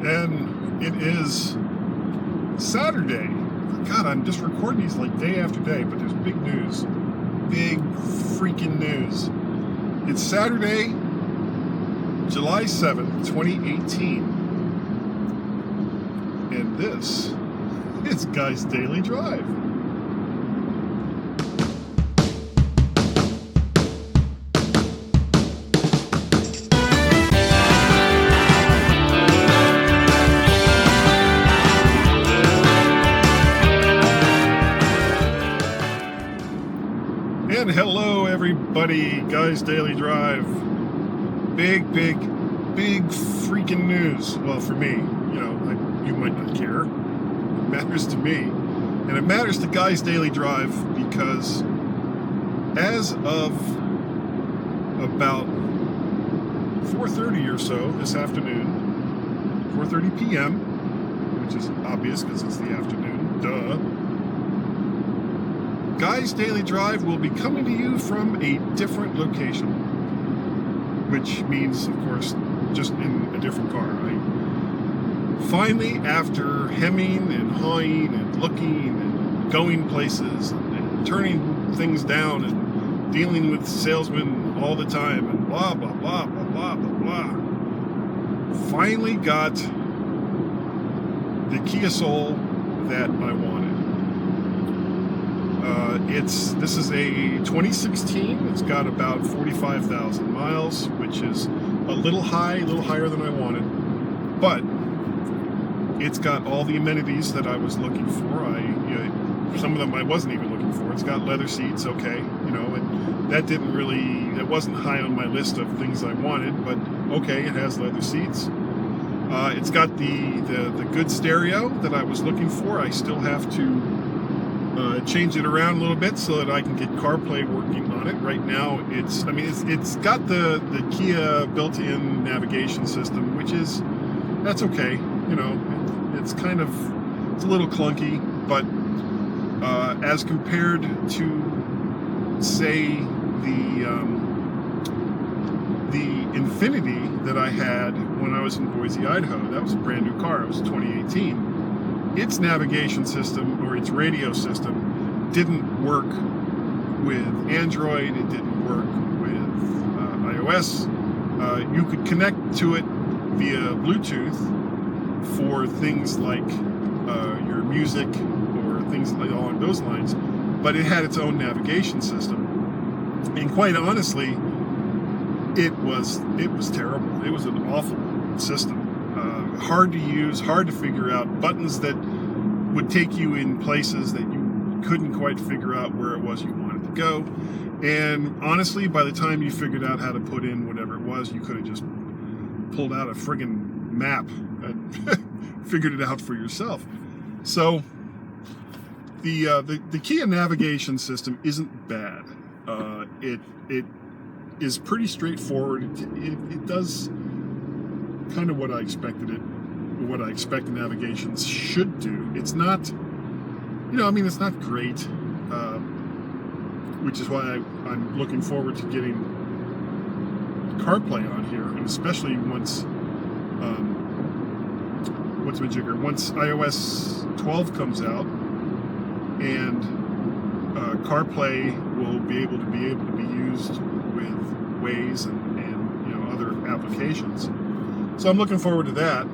And it is Saturday. God, I'm just recording these like day after day, but there's big news. Big freaking news. It's Saturday, July 7th, 2018. And this is Guy's Daily Drive. And hello everybody, Guy's Daily Drive. Big freaking news. Well, for me, you might not care. It matters to me. And it matters to Guy's Daily Drive because as of about 4:30 or so this afternoon, 4:30 p.m., which is obvious because it's the afternoon, duh. Guy's Daily Drive will be coming to you from a different location, which means, of course, just in a different car. Finally, after hemming and hawing and looking and going places and turning things down and dealing with salesmen all the time and blah, blah, blah, blah, blah, blah, blah, finally got the Kia Soul that I wanted. This is a 2016. It's got about 45,000 miles, which is a little higher than I wanted, but it's got all the amenities that I was looking for. Some of them I wasn't even looking for. It's got leather seats, okay, and that wasn't high on my list of things I wanted, but okay, it has leather seats. It's got the good stereo that I was looking for. I still have to change it around a little bit so that I can get CarPlay working on it. Right now, it's got the Kia built-in navigation system, that's okay. It's a little clunky, but as compared to, say, the Infinity that I had when I was in Boise, Idaho, that was a brand new car. It was 2018. Its navigation system, or its radio system, didn't work with Android. It didn't work with iOS. You could connect to it via Bluetooth for things like your music or things along those lines, but it had its own navigation system. And quite honestly, it was terrible. It was an awful system. Hard to use, hard to figure out, buttons that would take you in places that you couldn't quite figure out where it was you wanted to go. And honestly, by the time you figured out how to put in whatever it was, you could have just pulled out a friggin' map and figured it out for yourself. So the Kia navigation system isn't bad. It is pretty straightforward. It does kind of what I expected what I expect the navigations should do. It's not, it's not great, which is why I'm looking forward to getting CarPlay on here, and especially once once iOS 12 comes out, and CarPlay will be able to be used with Waze and other applications. So I'm looking forward to that.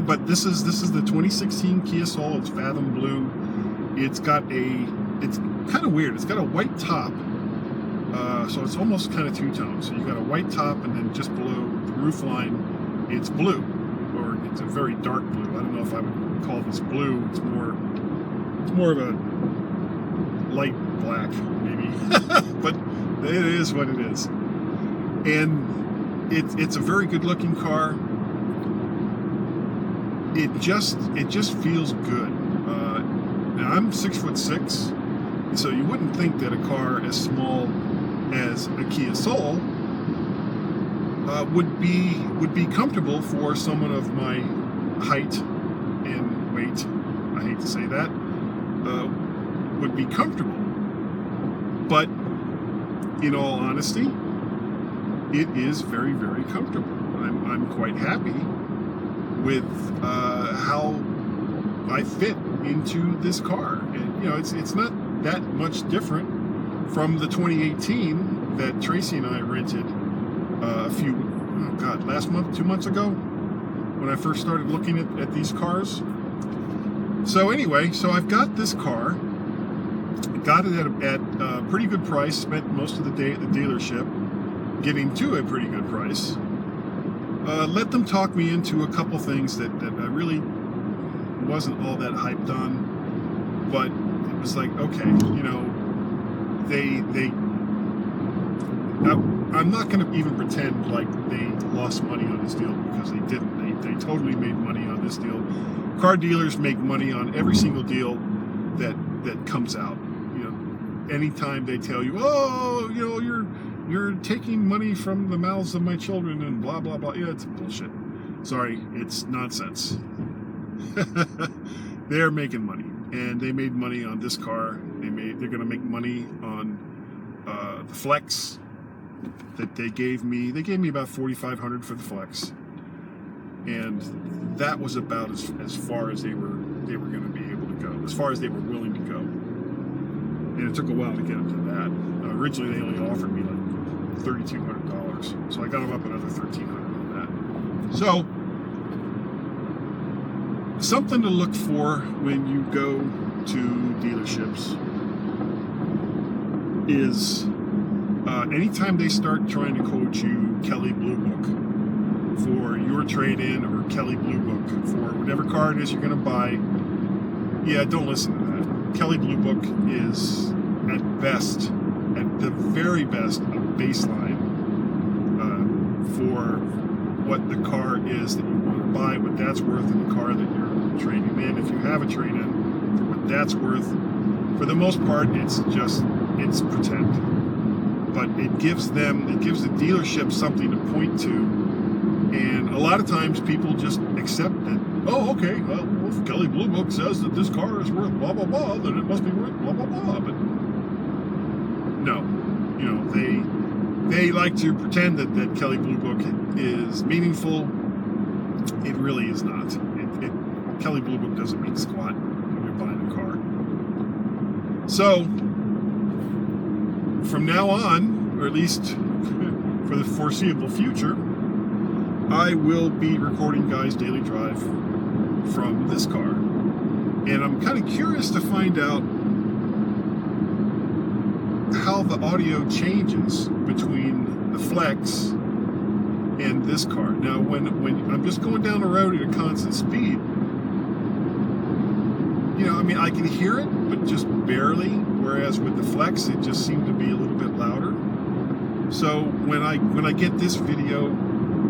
But this is the 2016 Kia Soul. It's Fathom Blue. It's kind of weird. It's got a white top, so it's almost kind of two-tone. So you got a white top, and then just below the roof line, it's blue, or it's a very dark blue. I don't know if I would call this blue. It's more of a light black, maybe, but it is what it is. And it's a very good-looking car. It just feels good. Now I'm 6'6", so you wouldn't think that a car as small as a Kia Soul would be comfortable for someone of my height and weight. I hate to say that. Would be comfortable, but in all honesty, it is very, very comfortable. I'm quite happy with how I fit into this car. And it's not that much different from the 2018 that Tracy and I rented last month, 2 months ago, when I first started looking at these cars. So anyway, I've got this car. Got it at a pretty good price. Spent most of the day at the dealership getting to a pretty good price. Let them talk me into a couple things that I really wasn't all that hyped on. But it was like, okay, I'm not going to even pretend like they lost money on this deal, because they didn't. They totally made money on this deal. Car dealers make money on every single deal that comes out. Anytime they tell you, you're taking money from the mouths of my children and blah blah blah. It's bullshit. Sorry, it's nonsense. They're making money, and they made money on this car. They're going to make money on the Flex that they gave me. They gave me about $4,500 for the Flex, and that was about as far as they were going to be able to go, as far as they were willing to go. And it took a while to get them to that. Originally, they only offered me like $3,200, so I got them up another $1,300 on that. So, something to look for when you go to dealerships is anytime they start trying to quote you Kelley Blue Book for your trade-in, or Kelley Blue Book for whatever car it is you're going to buy, don't listen to that. Kelley Blue Book is at the very best, a baseline for what the car is that you want to buy, what that's worth in the car that you're trading in. If you have a trade-in, for what that's worth. For the most part, it's pretend. But it gives the dealership something to point to, and a lot of times people just accept that. Oh, okay, well, if Kelley Blue Book says that this car is worth blah blah blah, then it must be worth blah blah blah. But no, they like to pretend that Kelley Blue Book is meaningful. It really is not. Kelley Blue Book doesn't mean squat when you're buying a car. So from now on, or at least for the foreseeable future, I will be recording Guy's Daily Drive from this car. And I'm kind of curious to find out how the audio changes between the Flex and this car. Now, when I'm just going down the road at a constant speed, I can hear it, but just barely. Whereas with the Flex, it just seemed to be a little bit louder. So when I get this video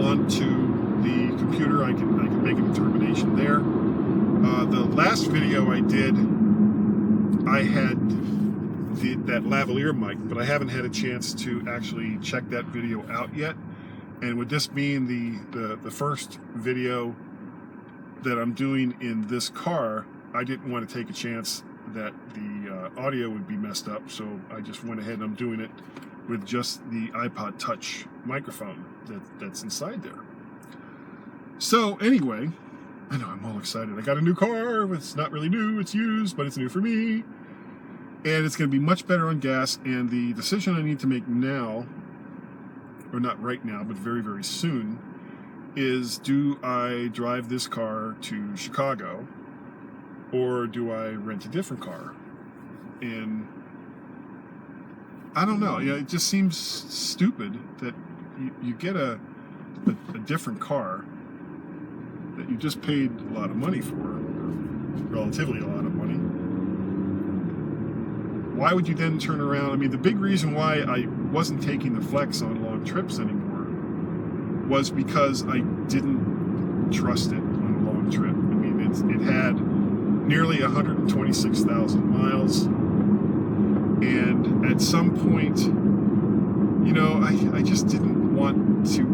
onto the computer, I can make a determination there. The last video I did, I had that lavalier mic, but I haven't had a chance to actually check that video out yet. And with this being the first video that I'm doing in this car, I didn't want to take a chance that the audio would be messed up, so I just went ahead and I'm doing it with just the iPod Touch microphone that's inside there. So anyway, I know I'm all excited. I got a new car. It's not really new, it's used, but it's new for me. And it's going to be much better on gas. And the decision I need to make now, or not right now, but very, very soon, is do I drive this car to Chicago, or do I rent a different car? And I don't know. It just seems stupid that you get a different car that you just paid a lot of money for, relatively a lot of money. Why would you then turn around? The big reason why I wasn't taking the Flex on long trips anymore was because I didn't trust it on a long trip. It had nearly 126,000 miles, and at some point, I just didn't want to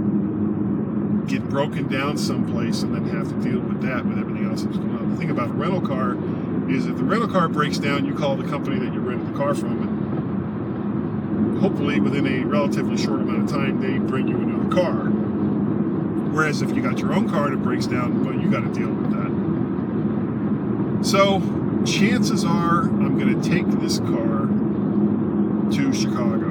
get broken down someplace and then have to deal with that with everything else that's going on. The thing about a rental car is if the rental car breaks down, you call the company that you rented the car from, and hopefully within a relatively short amount of time, they bring you a new car. Whereas if you got your own car and it breaks down, well, you got to deal with that. So chances are I'm going to take this car to Chicago,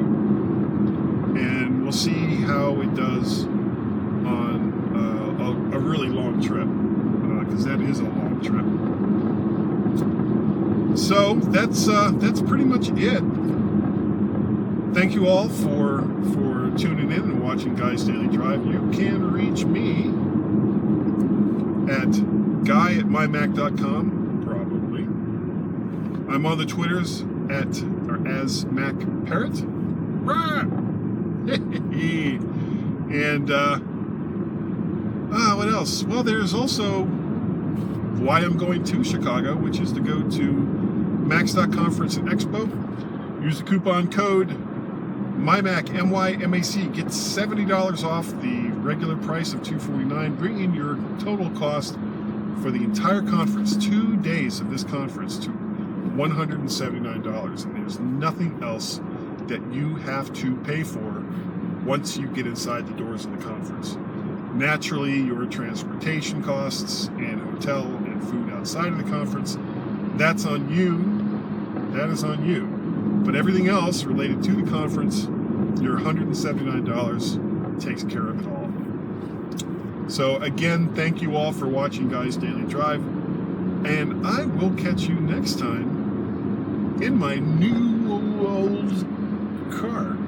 and we'll see how it does on a really long trip, because that is a long trip. So that's pretty much it. Thank you all for tuning in and watching Guy's Daily Drive. You can reach me at guy@mymac.com, probably. I'm on the Twitters as Mac Parrot. And what else? Well, there's also why I'm going to Chicago, which is to go to Macs.Conference and Expo. Use the coupon code MyMac, MYMAC. Get $70 off the regular price of $249, bringing your total cost for the entire conference, 2 days of this conference, to $179. And there's nothing else that you have to pay for once you get inside the doors of the conference. Naturally, your transportation costs and hotel and food outside of the conference, that's on you. That is on you. But everything else related to the conference, your $179 takes care of it all. So again, thank you all for watching Guy's Daily Drive, and I will catch you next time in my new old car.